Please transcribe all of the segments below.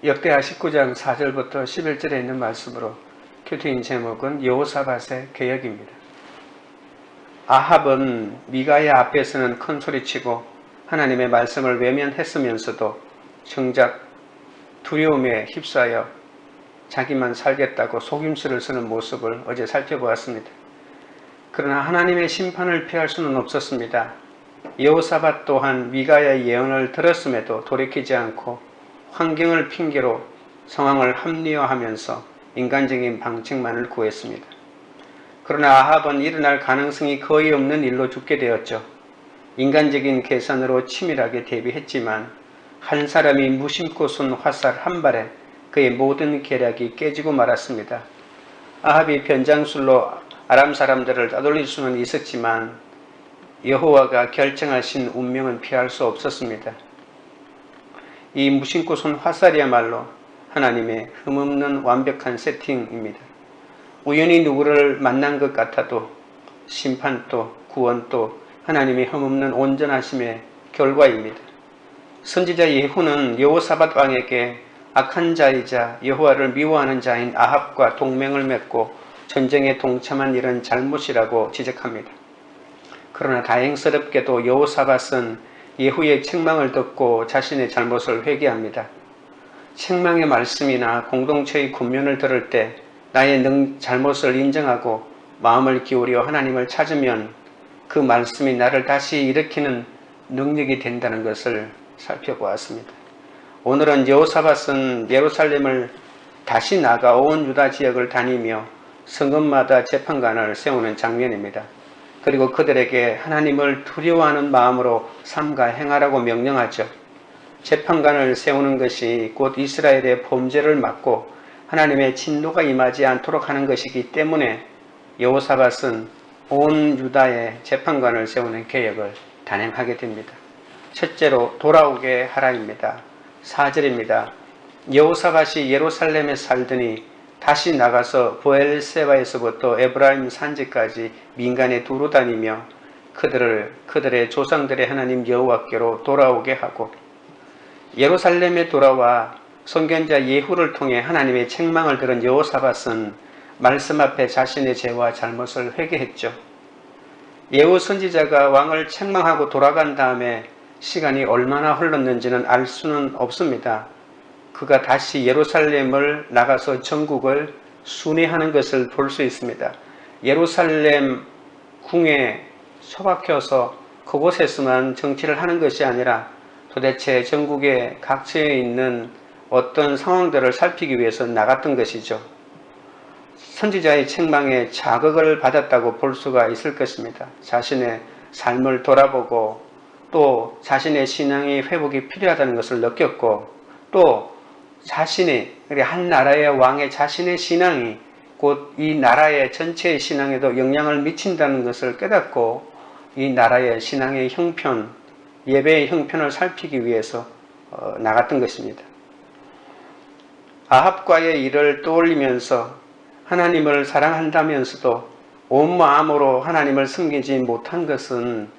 역대하 19장 4절부터 11절에 있는 말씀으로 큐티인 제목은 여호사밧의 개혁입니다. 아합은 미가야 앞에서는 큰 소리치고 하나님의 말씀을 외면했으면서도 정작 두려움에 휩싸여 자기만 살겠다고 속임수를 쓰는 모습을 어제 살펴보았습니다. 그러나 하나님의 심판을 피할 수는 없었습니다. 여호사밧 또한 미가야의 예언을 들었음에도 돌이키지 않고 환경을 핑계로 상황을 합리화하면서 인간적인 방책만을 구했습니다. 그러나 아합은 일어날 가능성이 거의 없는 일로 죽게 되었죠. 인간적인 계산으로 치밀하게 대비했지만 한 사람이 무심코 쏜 화살 한 발에 그의 모든 계략이 깨지고 말았습니다. 아합이 변장술로 아람 사람들을 따돌릴 수는 있었지만 여호와가 결정하신 운명은 피할 수 없었습니다. 이 무심코 쏜 화살이야말로 하나님의 흠없는 완벽한 세팅입니다. 우연히 누구를 만난 것 같아도 심판도 구원도 하나님의 흠없는 온전하심의 결과입니다. 선지자 예후는 여호사밧 왕에게 악한 자이자 여호와를 미워하는 자인 아합과 동맹을 맺고 전쟁에 동참한 일은 잘못이라고 지적합니다. 그러나 다행스럽게도 여호사밧은 예후의 책망을 듣고 자신의 잘못을 회개합니다. 책망의 말씀이나 공동체의 권면을 들을 때 나의 잘못을 인정하고 마음을 기울여 하나님을 찾으면 그 말씀이 나를 다시 일으키는 능력이 된다는 것을 살펴보았습니다. 오늘은 여호사밧은 예루살렘을 다시 나가 온 유다 지역을 다니며 성읍마다 재판관을 세우는 장면입니다. 그리고 그들에게 하나님을 두려워하는 마음으로 삼가 행하라고 명령하죠. 재판관을 세우는 것이 곧 이스라엘의 범죄를 막고 하나님의 진노가 임하지 않도록 하는 것이기 때문에 여호사밧은 온 유다의 재판관을 세우는 계획을 단행하게 됩니다. 첫째로 돌아오게 하라입니다. 4절입니다. 여호사밧이 예루살렘에 살더니 다시 나가서 브엘세바에서부터 에브라임 산지까지 민간에 두루 다니며 그들의 조상들의 하나님 여호와께로 돌아오게 하고 예루살렘에 돌아와 선견자 예후를 통해 하나님의 책망을 들은 여호사밧은 말씀 앞에 자신의 죄와 잘못을 회개했죠. 예후 선지자가 왕을 책망하고 돌아간 다음에 시간이 얼마나 흘렀는지는 알 수는 없습니다. 그가 다시 예루살렘을 나가서 전국을 순회하는 것을 볼 수 있습니다. 예루살렘 궁에 처박혀서 그곳에서만 정치를 하는 것이 아니라 도대체 전국의 각지에 있는 어떤 상황들을 살피기 위해서 나갔던 것이죠. 선지자의 책망에 자극을 받았다고 볼 수가 있을 것입니다. 자신의 삶을 돌아보고 또 자신의 신앙의 회복이 필요하다는 것을 느꼈고 또 자신의 한 나라의 왕의 자신의 신앙이 곧 이 나라의 전체의 신앙에도 영향을 미친다는 것을 깨닫고 이 나라의 신앙의 형편, 예배의 형편을 살피기 위해서 나갔던 것입니다. 아합과의 일을 떠올리면서 하나님을 사랑한다면서도 온 마음으로 하나님을 섬기지 못한 것은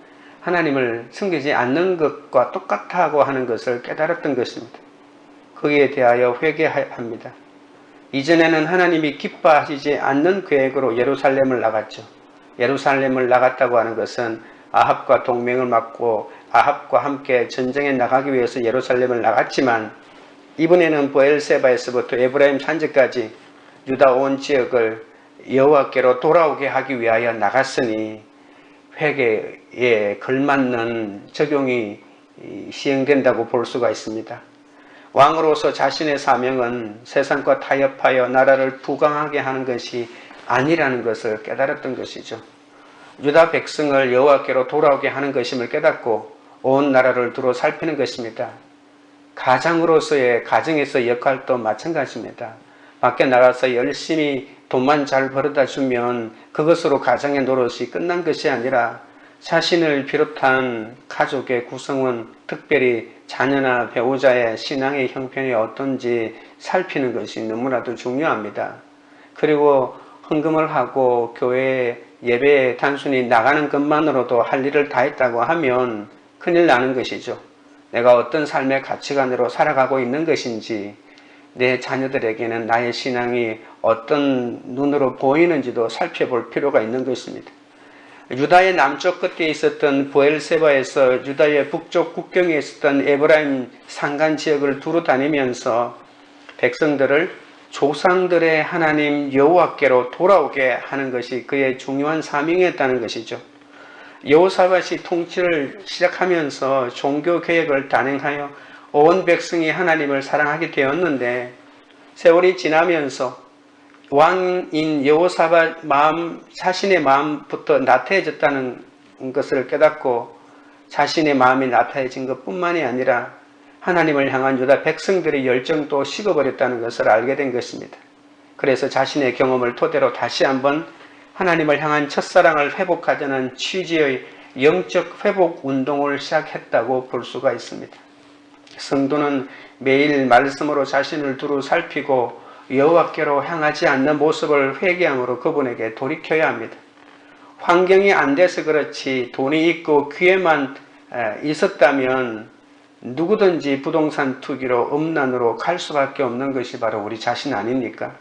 하나님을 섬기지 않는 것과 똑같다고 하는 것을 깨달았던 것입니다. 거기에 대하여 회개합니다. 이전에는 하나님이 기뻐하시지 않는 계획으로 예루살렘을 나갔죠. 예루살렘을 나갔다고 하는 것은 아합과 동맹을 맺고 아합과 함께 전쟁에 나가기 위해서 예루살렘을 나갔지만 이번에는 브엘세바에서부터 에브라임 산지까지 유다 온 지역을 여호와께로 돌아오게 하기 위하여 나갔으니 회개에 걸맞는 적용이 시행된다고 볼 수가 있습니다. 왕으로서 자신의 사명은 세상과 타협하여 나라를 부강하게 하는 것이 아니라는 것을 깨달았던 것이죠. 유다 백성을 여호와께로 돌아오게 하는 것임을 깨닫고 온 나라를 두루 살피는 것입니다. 가장으로서의 가정에서 역할도 마찬가지입니다. 밖에 나가서 열심히 돈만 잘 벌어다 주면 그것으로 가정의 노릇이 끝난 것이 아니라 자신을 비롯한 가족의 구성원, 특별히 자녀나 배우자의 신앙의 형편이 어떤지 살피는 것이 너무나도 중요합니다. 그리고 헌금을 하고 교회 예배에 단순히 나가는 것만으로도 할 일을 다 했다고 하면 큰일 나는 것이죠. 내가 어떤 삶의 가치관으로 살아가고 있는 것인지 내 자녀들에게는 나의 신앙이 어떤 눈으로 보이는지도 살펴볼 필요가 있는 것입니다. 유다의 남쪽 끝에 있었던 브엘세바에서 유다의 북쪽 국경에 있었던 에브라임 산간 지역을 두루 다니면서 백성들을 조상들의 하나님 여호와께로 돌아오게 하는 것이 그의 중요한 사명이었다는 것이죠. 여호사밧이 통치를 시작하면서 종교개혁을 단행하여 온 백성이 하나님을 사랑하게 되었는데, 세월이 지나면서 왕인 여호사밧 자신의 마음부터 나태해졌다는 것을 깨닫고 자신의 마음이 나태해진 것뿐만이 아니라 하나님을 향한 유다 백성들의 열정도 식어버렸다는 것을 알게 된 것입니다. 그래서 자신의 경험을 토대로 다시 한번 하나님을 향한 첫사랑을 회복하자는 취지의 영적 회복 운동을 시작했다고 볼 수가 있습니다. 성도는 매일 말씀으로 자신을 두루 살피고 여호와께로 향하지 않는 모습을 회개함으로 그분에게 돌이켜야 합니다. 환경이 안 돼서 그렇지 돈이 있고 기회만 있었다면 누구든지 부동산 투기로 음란으로 갈 수밖에 없는 것이 바로 우리 자신 아닙니까?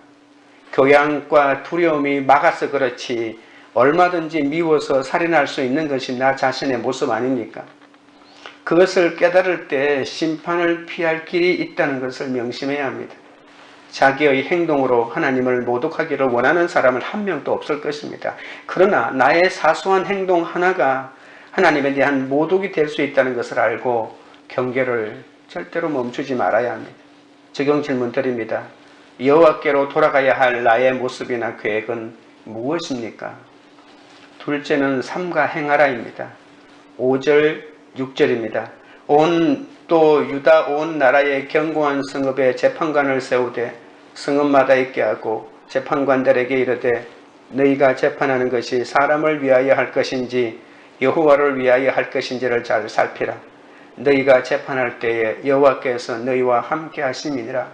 교양과 두려움이 막아서 그렇지 얼마든지 미워서 살인할 수 있는 것이 나 자신의 모습 아닙니까? 그것을 깨달을 때 심판을 피할 길이 있다는 것을 명심해야 합니다. 자기의 행동으로 하나님을 모독하기를 원하는 사람은 한 명도 없을 것입니다. 그러나 나의 사소한 행동 하나가 하나님에 대한 모독이 될 수 있다는 것을 알고 경계를 절대로 멈추지 말아야 합니다. 적용 질문 드립니다. 여호와께로 돌아가야 할 나의 모습이나 계획은 무엇입니까? 둘째는 삼가 행하라입니다. 5절 6절입니다. 또 유다 온 나라의 견고한 성읍에 재판관을 세우되 성읍마다 있게 하고 재판관들에게 이르되 너희가 재판하는 것이 사람을 위하여 할 것인지 여호와를 위하여 할 것인지를 잘 살피라. 너희가 재판할 때에 여호와께서 너희와 함께 하심이니라.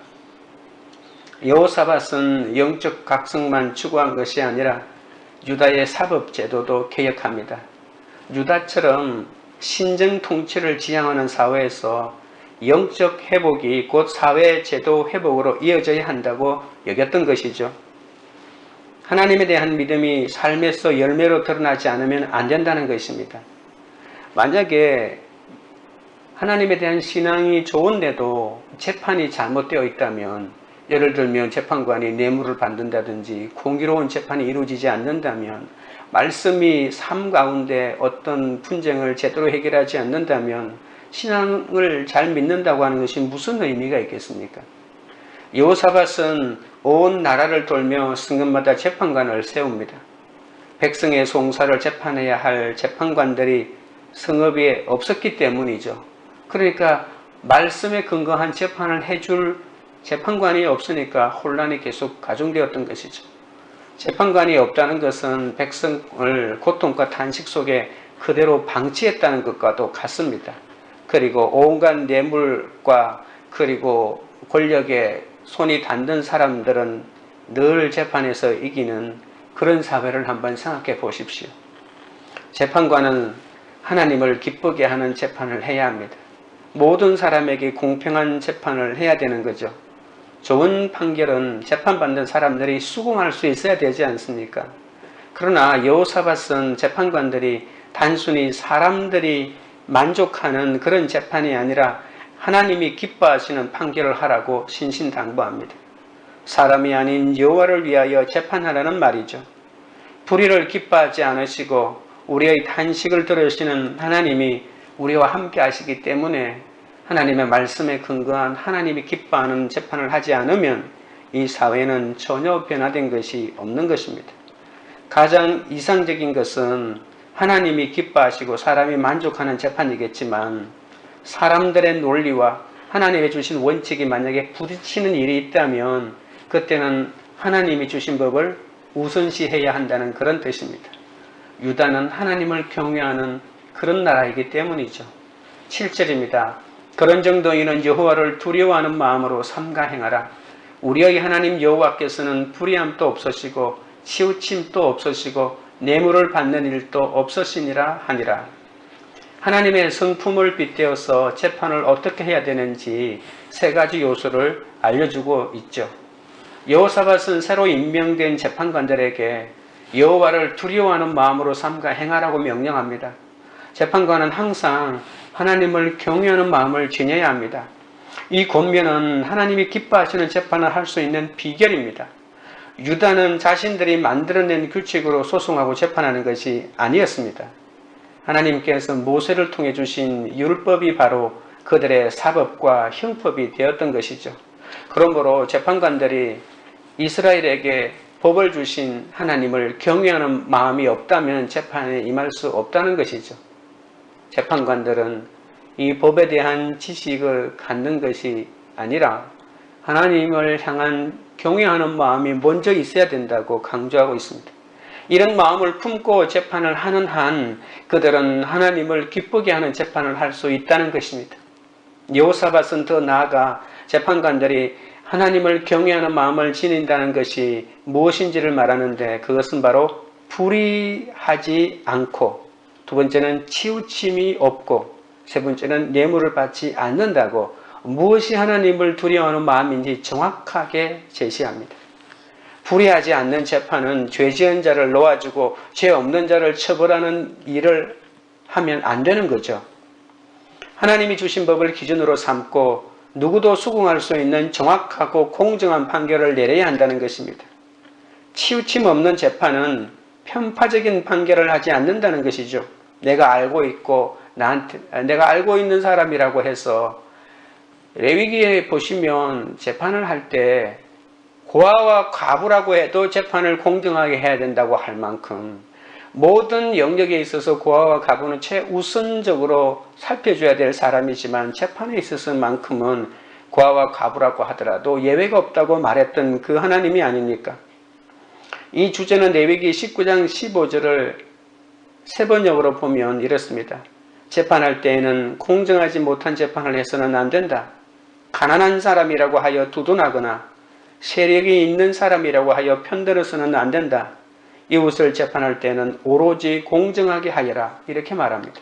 여호사밧은 영적 각성만 추구한 것이 아니라 유다의 사법 제도도 개혁합니다. 유다처럼 신정 통치를 지향하는 사회에서 영적 회복이 곧 사회 제도 회복으로 이어져야 한다고 여겼던 것이죠. 하나님에 대한 믿음이 삶에서 열매로 드러나지 않으면 안 된다는 것입니다. 만약에 하나님에 대한 신앙이 좋은데도 재판이 잘못되어 있다면, 예를 들면 재판관이 뇌물을 받는다든지 공의로운 재판이 이루어지지 않는다면, 말씀이 삶 가운데 어떤 분쟁을 제대로 해결하지 않는다면 신앙을 잘 믿는다고 하는 것이 무슨 의미가 있겠습니까? 여호사밧은 온 나라를 돌며 성읍마다 재판관을 세웁니다. 백성의 송사를 재판해야 할 재판관들이 성읍에 없었기 때문이죠. 그러니까 말씀에 근거한 재판을 해줄 재판관이 없으니까 혼란이 계속 가중되었던 것이죠. 재판관이 없다는 것은 백성을 고통과 탄식 속에 그대로 방치했다는 것과도 같습니다. 그리고 온갖 뇌물과 그리고 권력에 손이 닿는 사람들은 늘 재판에서 이기는 그런 사회를 한번 생각해 보십시오. 재판관은 하나님을 기쁘게 하는 재판을 해야 합니다. 모든 사람에게 공평한 재판을 해야 되는 거죠. 좋은 판결은 재판받는 사람들이 수긍할 수 있어야 되지 않습니까? 그러나 여호사밧은 재판관들이 단순히 사람들이 만족하는 그런 재판이 아니라 하나님이 기뻐하시는 판결을 하라고 신신당부합니다. 사람이 아닌 여호와를 위하여 재판하라는 말이죠. 불의를 기뻐하지 않으시고 우리의 탄식을 들으시는 하나님이 우리와 함께 하시기 때문에 하나님의 말씀에 근거한 하나님이 기뻐하는 재판을 하지 않으면 이 사회는 전혀 변화된 것이 없는 것입니다. 가장 이상적인 것은 하나님이 기뻐하시고 사람이 만족하는 재판이겠지만, 사람들의 논리와 하나님이 주신 원칙이 만약에 부딪히는 일이 있다면 그때는 하나님이 주신 법을 우선시해야 한다는 그런 뜻입니다. 유다는 하나님을 경외하는 그런 나라이기 때문이죠. 7절입니다. 그런 정도인은 여호와를 두려워하는 마음으로 삼가 행하라. 우리의 하나님 여호와께서는 불의함도 없으시고 치우침도 없으시고 뇌물을 받는 일도 없으시니라 하니라. 하나님의 성품을 빗대어서 재판을 어떻게 해야 되는지 세 가지 요소를 알려주고 있죠. 여호사밧은 새로 임명된 재판관들에게 여호와를 두려워하는 마음으로 삼가 행하라고 명령합니다. 재판관은 항상 하나님을 경외하는 마음을 지녀야 합니다. 이 권면은 하나님이 기뻐하시는 재판을 할 수 있는 비결입니다. 유다는 자신들이 만들어낸 규칙으로 소송하고 재판하는 것이 아니었습니다. 하나님께서 모세를 통해 주신 율법이 바로 그들의 사법과 형법이 되었던 것이죠. 그러므로 재판관들이 이스라엘에게 법을 주신 하나님을 경외하는 마음이 없다면 재판에 임할 수 없다는 것이죠. 재판관들은 이 법에 대한 지식을 갖는 것이 아니라 하나님을 향한 경외하는 마음이 먼저 있어야 된다고 강조하고 있습니다. 이런 마음을 품고 재판을 하는 한 그들은 하나님을 기쁘게 하는 재판을 할 수 있다는 것입니다. 여호사밧은 더 나아가 재판관들이 하나님을 경외하는 마음을 지닌다는 것이 무엇인지를 말하는데 그것은 바로 불의하지 않고, 두 번째는 치우침이 없고, 세 번째는 뇌물을 받지 않는다고 무엇이 하나님을 두려워하는 마음인지 정확하게 제시합니다. 불의하지 않는 재판은 죄 지은 자를 놓아주고 죄 없는 자를 처벌하는 일을 하면 안 되는 거죠. 하나님이 주신 법을 기준으로 삼고 누구도 수긍할 수 있는 정확하고 공정한 판결을 내려야 한다는 것입니다. 치우침 없는 재판은 편파적인 판결을 하지 않는다는 것이죠. 내가 알고 있고 내가 알고 있는 사람이라고 해서 레위기에 보시면 재판을 할 때 고아와 과부라고 해도 재판을 공정하게 해야 된다고 할 만큼 모든 영역에 있어서 고아와 과부는 최우선적으로 살펴줘야 될 사람이지만 재판에 있어서만큼은 고아와 과부라고 하더라도 예외가 없다고 말했던 그 하나님이 아닙니까? 이 주제는 레위기 19장 15절을 세 번역으로 보면 이렇습니다. 재판할 때에는 공정하지 못한 재판을 해서는 안 된다. 가난한 사람이라고 하여 두둔하거나 세력이 있는 사람이라고 하여 편들어서는 안 된다. 이웃을 재판할 때는 오로지 공정하게 하여라. 이렇게 말합니다.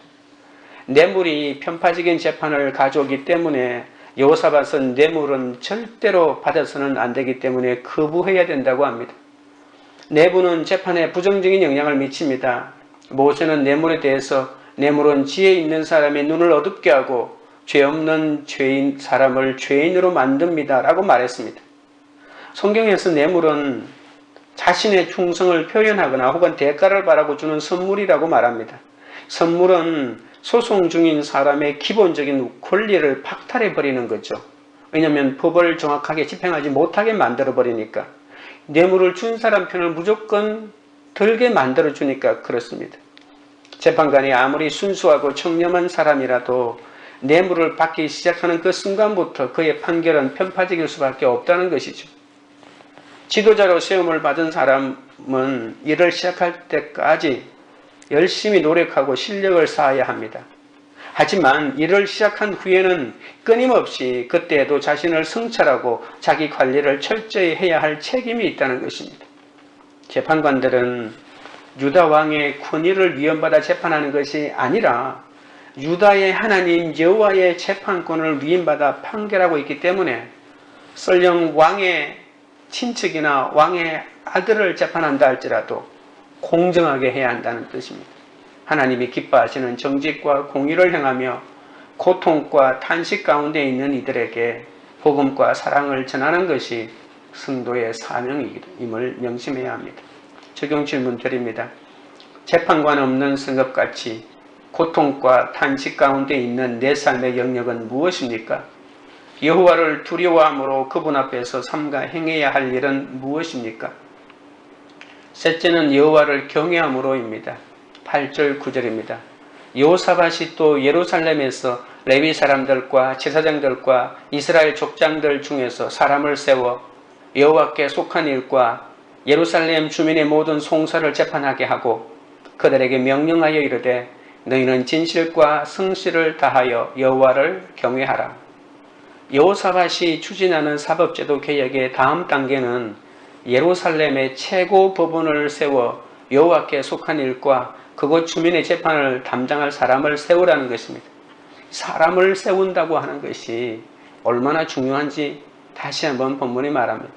뇌물이 편파적인 재판을 가져오기 때문에 여호사밧은 뇌물은 절대로 받아서는 안 되기 때문에 거부해야 된다고 합니다. 뇌물은 재판에 부정적인 영향을 미칩니다. 모세는 뇌물에 대해서 뇌물은 지혜 있는 사람의 눈을 어둡게 하고 죄 없는 죄인 사람을 죄인으로 만듭니다. 라고 말했습니다. 성경에서 뇌물은 자신의 충성을 표현하거나 혹은 대가를 바라고 주는 선물이라고 말합니다. 선물은 소송 중인 사람의 기본적인 권리를 박탈해버리는 거죠. 왜냐하면 법을 정확하게 집행하지 못하게 만들어버리니까. 뇌물을 준 사람 편을 무조건 들게 만들어주니까 그렇습니다. 재판관이 아무리 순수하고 청렴한 사람이라도 뇌물을 받기 시작하는 그 순간부터 그의 판결은 편파적일 수밖에 없다는 것이죠. 지도자로 세움을 받은 사람은 일을 시작할 때까지 열심히 노력하고 실력을 쌓아야 합니다. 하지만 일을 시작한 후에는 끊임없이 그때에도 자신을 성찰하고 자기 관리를 철저히 해야 할 책임이 있다는 것입니다. 재판관들은 유다 왕의 권위를 위헌받아 재판하는 것이 아니라 유다의 하나님 여호와의 재판권을 위임받아 판결하고 있기 때문에 설령 왕의 친척이나 왕의 아들을 재판한다 할지라도 공정하게 해야 한다는 뜻입니다. 하나님이 기뻐하시는 정직과 공의를 행하며 고통과 탄식 가운데 있는 이들에게 복음과 사랑을 전하는 것이 성도의 사명임을 명심해야 합니다. 적용 질문 드립니다. 재판관 없는 성읍같이 고통과 탄식 가운데 있는 내 삶의 영역은 무엇입니까? 여호와를 두려워함으로 그분 앞에서 삼가 행해야 할 일은 무엇입니까? 셋째는 여호와를 경외함으로입니다. 8절 9절입니다. 여호사밧이 또 예루살렘에서 레위 사람들과 제사장들과 이스라엘 족장들 중에서 사람을 세워 여호와께 속한 일과 예루살렘 주민의 모든 송사를 재판하게 하고 그들에게 명령하여 이르되 너희는 진실과 성실을 다하여 여호와를 경외하라. 여호사밧이 추진하는 사법제도 개혁의 다음 단계는 예루살렘의 최고 법원을 세워 여호와께 속한 일과 그곳 주민의 재판을 담당할 사람을 세우라는 것입니다. 사람을 세운다고 하는 것이 얼마나 중요한지 다시 한번 본문이 말합니다.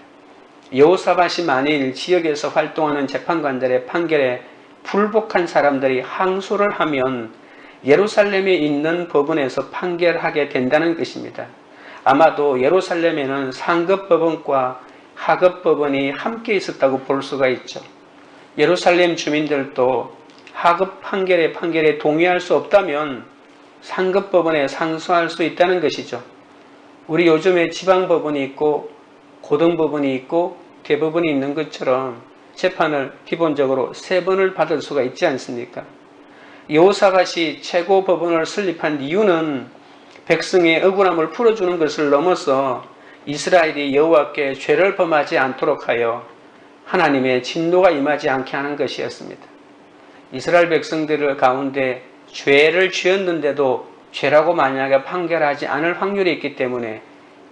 여호사밧이 만일 지역에서 활동하는 재판관들의 판결에 불복한 사람들이 항소를 하면 예루살렘에 있는 법원에서 판결하게 된다는 것입니다. 아마도 예루살렘에는 상급 법원과 하급 법원이 함께 있었다고 볼 수가 있죠. 예루살렘 주민들도 하급 판결에 동의할 수 없다면 상급 법원에 상소할 수 있다는 것이죠. 우리 요즘에 지방법원이 있고 고등법원이 있고 대법원이 있는 것처럼 재판을 기본적으로 3번을 받을 수가 있지 않습니까? 여호사밧이 최고법원을 설립한 이유는 백성의 억울함을 풀어주는 것을 넘어서 이스라엘이 여호와께 죄를 범하지 않도록 하여 하나님의 진노가 임하지 않게 하는 것이었습니다. 이스라엘 백성들 가운데 죄를 지었는데도 죄라고 만약에 판결하지 않을 확률이 있기 때문에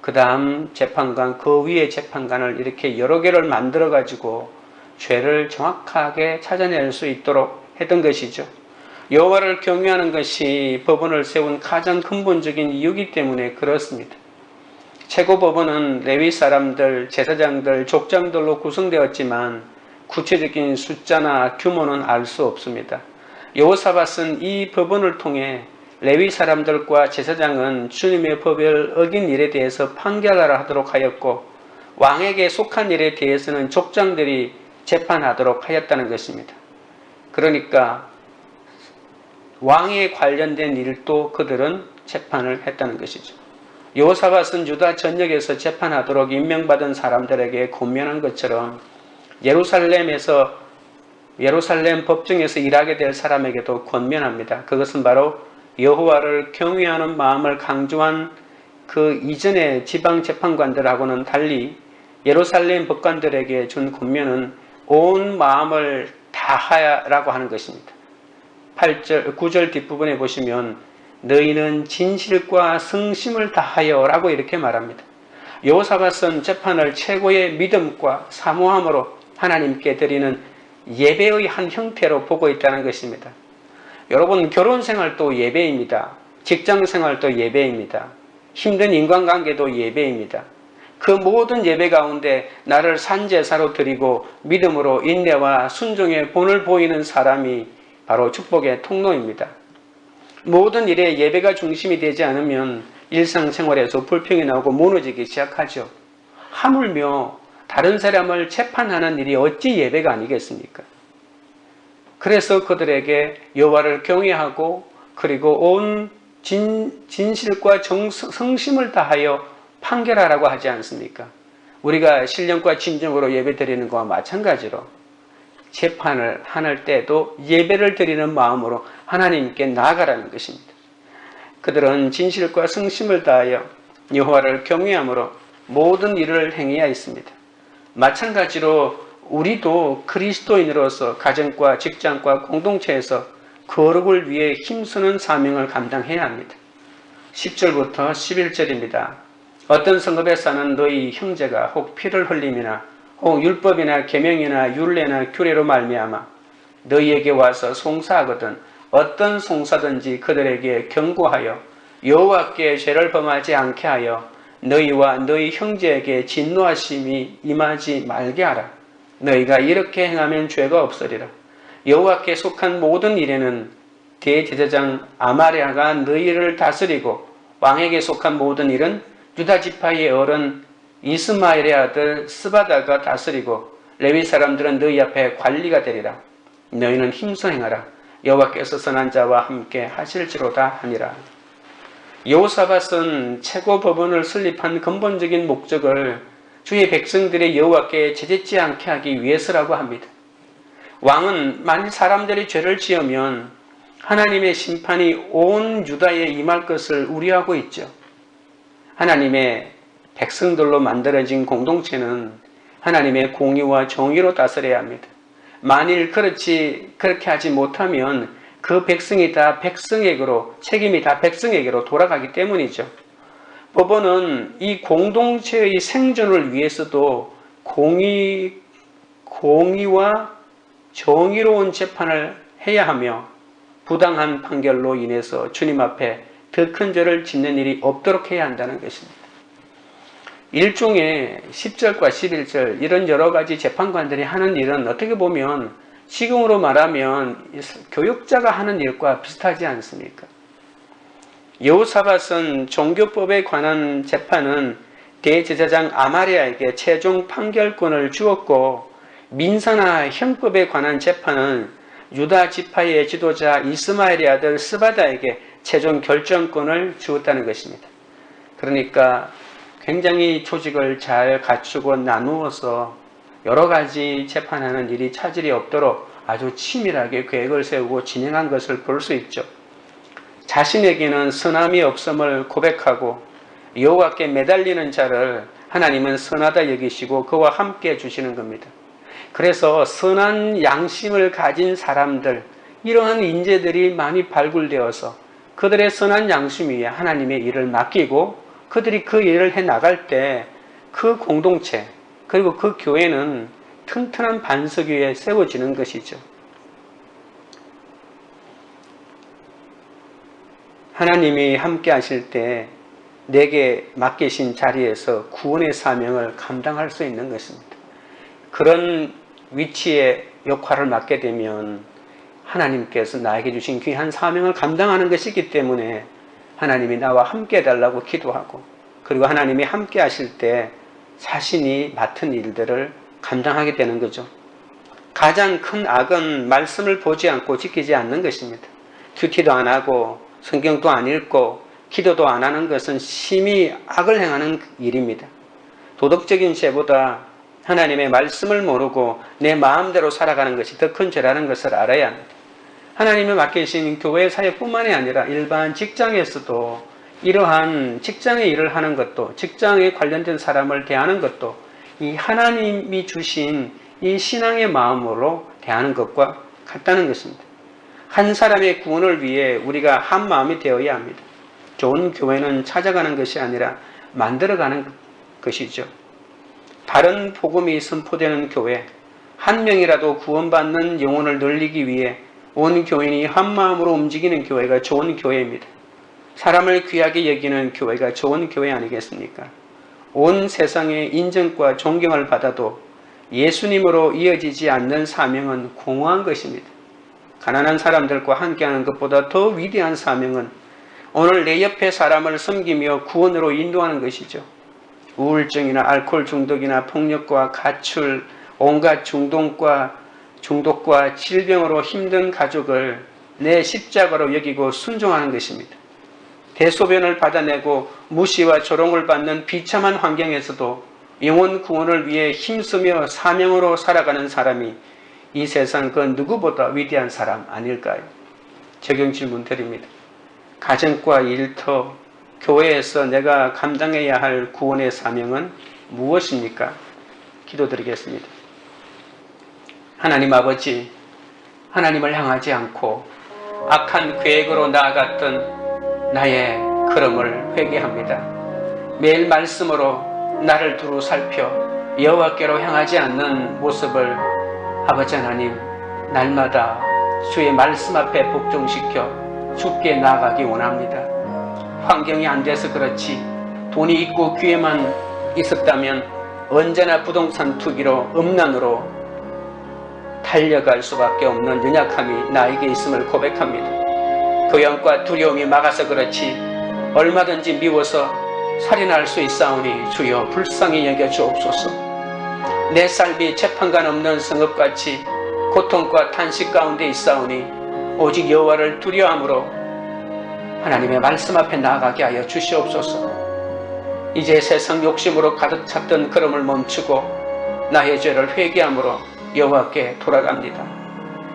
그 다음 재판관, 그 위의 재판관을 이렇게 여러 개를 만들어 가지고 죄를 정확하게 찾아낼 수 있도록 했던 것이죠. 여호와를 경외하는 것이 법원을 세운 가장 근본적인 이유이기 때문에 그렇습니다. 최고법원은 레위 사람들, 제사장들, 족장들로 구성되었지만 구체적인 숫자나 규모는 알 수 없습니다. 여호사밧은 이 법원을 통해 레위 사람들과 제사장은 주님의 법을 어긴 일에 대해서 판결하라 하도록 하였고 왕에게 속한 일에 대해서는 족장들이 재판하도록 하였다는 것입니다. 그러니까 왕에 관련된 일도 그들은 재판을 했다는 것이죠. 여호사밧은 유다 전역에서 재판하도록 임명받은 사람들에게 권면한 것처럼 예루살렘 법정에서 일하게 될 사람에게도 권면합니다. 그것은 바로 여호와를 경외하는 마음을 강조한 그 이전의 지방 재판관들하고는 달리 예루살렘 법관들에게 준 권면은 온 마음을 다하라고 하는 것입니다. 9절 뒷부분에 보시면 너희는 진실과 성심을 다하여 라고 이렇게 말합니다. 여호사밧은 재판을 최고의 믿음과 사모함으로 하나님께 드리는 예배의 한 형태로 보고 있다는 것입니다. 여러분, 결혼생활도 예배입니다. 직장생활도 예배입니다. 힘든 인간관계도 예배입니다. 그 모든 예배 가운데 나를 산제사로 드리고 믿음으로 인내와 순종의 본을 보이는 사람이 바로 축복의 통로입니다. 모든 일에 예배가 중심이 되지 않으면 일상생활에서 불평이 나오고 무너지기 시작하죠. 하물며 다른 사람을 재판하는 일이 어찌 예배가 아니겠습니까? 그래서 그들에게 여호와를 경외하고 그리고 온 진실과 성심을 다하여 판결하라고 하지 않습니까? 우리가 신령과 진정으로 예배드리는 것과 마찬가지로 재판을 할 때도 예배를 드리는 마음으로 하나님께 나아가라는 것입니다. 그들은 진실과 성심을 다하여 여호와를 경외함으로 모든 일을 행해야 했습니다. 마찬가지로 우리도 그리스도인으로서 가정과 직장과 공동체에서 거룩을 위해 힘쓰는 사명을 감당해야 합니다. 10절부터 11절입니다. 어떤 성읍에 사는 너희 형제가 혹 피를 흘림이나 혹 율법이나 계명이나 율례나 규례로 말미암아 너희에게 와서 송사하거든 어떤 송사든지 그들에게 경고하여 여호와께 죄를 범하지 않게 하여 너희와 너희 형제에게 진노하심이 임하지 말게 하라. 너희가 이렇게 행하면 죄가 없으리라. 여호와께 속한 모든 일에는 대제사장 아마랴가 너희를 다스리고 왕에게 속한 모든 일은 유다 지파의 어른 이스마엘의 아들 스바다가 다스리고 레위 사람들은 너희 앞에 관리가 되리라. 너희는 힘써 행하라. 여호와께서 선한 자와 함께 하실지로다 하니라. 여호사밧은 최고 법원을 설립한 근본적인 목적을 주의 백성들의 여호와께 제재치 않게 하기 위해서라고 합니다. 왕은 만일 사람들이 죄를 지으면 하나님의 심판이 온 유다에 임할 것을 우려하고 있죠. 하나님의 백성들로 만들어진 공동체는 하나님의 공의와 정의로 다스려야 합니다. 만일 그렇게 하지 못하면 그 백성이 다 백성에게로, 책임이 다 백성에게로 돌아가기 때문이죠. 법원은 이 공동체의 생존을 위해서도 공의와 정의로운 재판을 해야 하며 부당한 판결로 인해서 주님 앞에 더 큰 죄를 짓는 일이 없도록 해야 한다는 것입니다. 일종의 10절과 11절 이런 여러 가지 재판관들이 하는 일은 어떻게 보면 지금으로 말하면 교육자가 하는 일과 비슷하지 않습니까? 여호사밧은 종교법에 관한 재판은 대제사장 아마리아에게 최종 판결권을 주었고, 민사나 형법에 관한 재판은 유다 지파의 지도자 이스마엘의 아들 스바다에게 최종 결정권을 주었다는 것입니다. 그러니까 굉장히 조직을 잘 갖추고 나누어서 여러 가지 재판하는 일이 차질이 없도록 아주 치밀하게 계획을 세우고 진행한 것을 볼 수 있죠. 자신에게는 선함이 없음을 고백하고 여호와께 매달리는 자를 하나님은 선하다 여기시고 그와 함께 해주시는 겁니다. 그래서 선한 양심을 가진 사람들, 이러한 인재들이 많이 발굴되어서 그들의 선한 양심 위에 하나님의 일을 맡기고 그들이 그 일을 해나갈 때 그 공동체 그리고 그 교회는 튼튼한 반석 위에 세워지는 것이죠. 하나님이 함께 하실 때 내게 맡기신 자리에서 구원의 사명을 감당할 수 있는 것입니다. 그런 위치에 역할을 맡게 되면 하나님께서 나에게 주신 귀한 사명을 감당하는 것이기 때문에 하나님이 나와 함께 해달라고 기도하고, 그리고 하나님이 함께 하실 때 자신이 맡은 일들을 감당하게 되는 거죠. 가장 큰 악은 말씀을 보지 않고 지키지 않는 것입니다. 큐티도 안 하고 성경도 안 읽고 기도도 안 하는 것은 심히 악을 행하는 일입니다. 도덕적인 죄보다 하나님의 말씀을 모르고 내 마음대로 살아가는 것이 더 큰 죄라는 것을 알아야 합니다. 하나님이 맡기신 교회 사역뿐만이 아니라 일반 직장에서도 이러한 직장의 일을 하는 것도, 직장에 관련된 사람을 대하는 것도 이 하나님이 주신 이 신앙의 마음으로 대하는 것과 같다는 것입니다. 한 사람의 구원을 위해 우리가 한 마음이 되어야 합니다. 좋은 교회는 찾아가는 것이 아니라 만들어가는 것이죠. 다른 복음이 선포되는 교회, 한 명이라도 구원받는 영혼을 늘리기 위해 온 교인이 한 마음으로 움직이는 교회가 좋은 교회입니다. 사람을 귀하게 여기는 교회가 좋은 교회 아니겠습니까? 온 세상의 인정과 존경을 받아도 예수님으로 이어지지 않는 사명은 공허한 것입니다. 가난한 사람들과 함께하는 것보다 더 위대한 사명은 오늘 내 옆에 사람을 섬기며 구원으로 인도하는 것이죠. 우울증이나 알코올 중독이나 폭력과 가출, 온갖 중독과 질병으로 힘든 가족을 내 십자가로 여기고 순종하는 것입니다. 대소변을 받아내고 무시와 조롱을 받는 비참한 환경에서도 영혼 구원을 위해 힘쓰며 사명으로 살아가는 사람이 이 세상 그 누구보다 위대한 사람 아닐까요? 적용 질문 드립니다. 가정과 일터, 교회에서 내가 감당해야 할 구원의 사명은 무엇입니까? 기도드리겠습니다. 하나님 아버지, 하나님을 향하지 않고 악한 계획으로 나아갔던 나의 걸음을 회개합니다. 매일 말씀으로 나를 두루 살펴 여호와께로 향하지 않는 모습을 아버지 하나님, 날마다 주의 말씀 앞에 복종시켜 주께 나아가기 원합니다. 환경이 안 돼서 그렇지 돈이 있고 기회만 있었다면 언제나 부동산 투기로 음란으로 달려갈 수밖에 없는 연약함이 나에게 있음을 고백합니다. 교양과 두려움이 막아서 그렇지 얼마든지 미워서 살인할 수 있사오니 주여 불쌍히 여겨 주옵소서. 내 삶이 재판관 없는 성읍같이 고통과 탄식 가운데 있사오니 오직 여호와를 두려워함으로 하나님의 말씀 앞에 나아가게 하여 주시옵소서. 이제 세상 욕심으로 가득 찼던 걸음을 멈추고 나의 죄를 회개함으로 여호와께 돌아갑니다.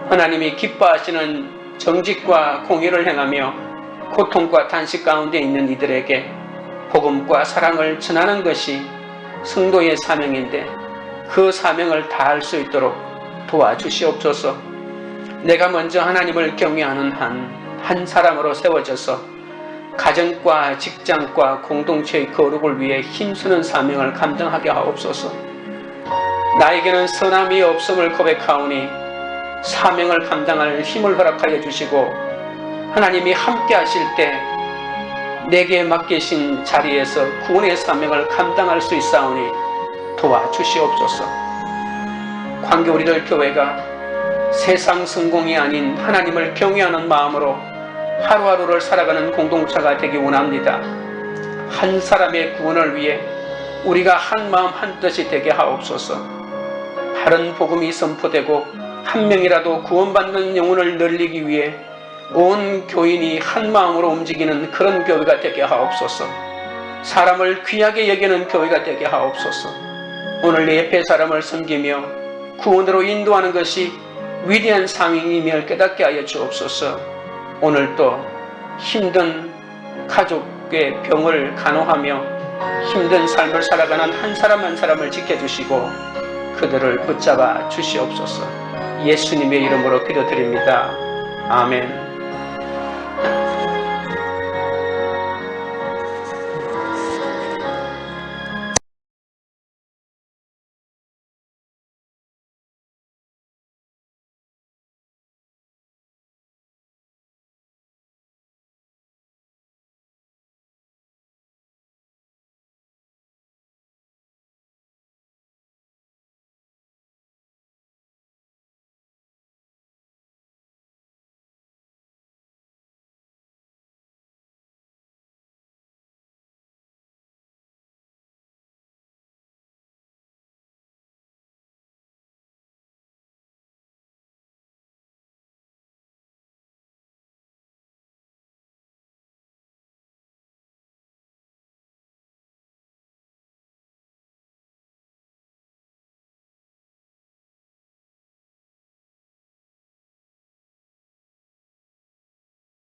하나님이 기뻐하시는 정직과 공의를 행하며 고통과 탄식 가운데 있는 이들에게 복음과 사랑을 전하는 것이 성도의 사명인데 그 사명을 다할 수 있도록 도와주시옵소서. 내가 먼저 하나님을 경외하는 한 사람으로 세워져서 가정과 직장과 공동체의 거룩을 위해 힘쓰는 사명을 감당하게 하옵소서. 나에게는 선함이 없음을 고백하오니 사명을 감당할 힘을 허락하여 주시고 하나님이 함께 하실 때 내게 맡기신 자리에서 구원의 사명을 감당할 수 있사오니 도와주시옵소서. 광교우리들 교회가 세상 성공이 아닌 하나님을 경외하는 마음으로 하루하루를 살아가는 공동체가 되기 원합니다. 한 사람의 구원을 위해 우리가 한 마음 한 뜻이 되게 하옵소서. 바른 복음이 선포되고 한 명이라도 구원받는 영혼을 늘리기 위해 온 교인이 한 마음으로 움직이는 그런 교회가 되게 하옵소서. 사람을 귀하게 여기는 교회가 되게 하옵소서. 오늘 예배 사람을 섬기며 구원으로 인도하는 것이 위대한 사명임을 깨닫게 하여 주옵소서. 오늘도 힘든 가족의 병을 간호하며 힘든 삶을 살아가는 한 사람 한 사람을 지켜주시고 그들을 붙잡아 주시옵소서. 예수님의 이름으로 기도드립니다. 아멘.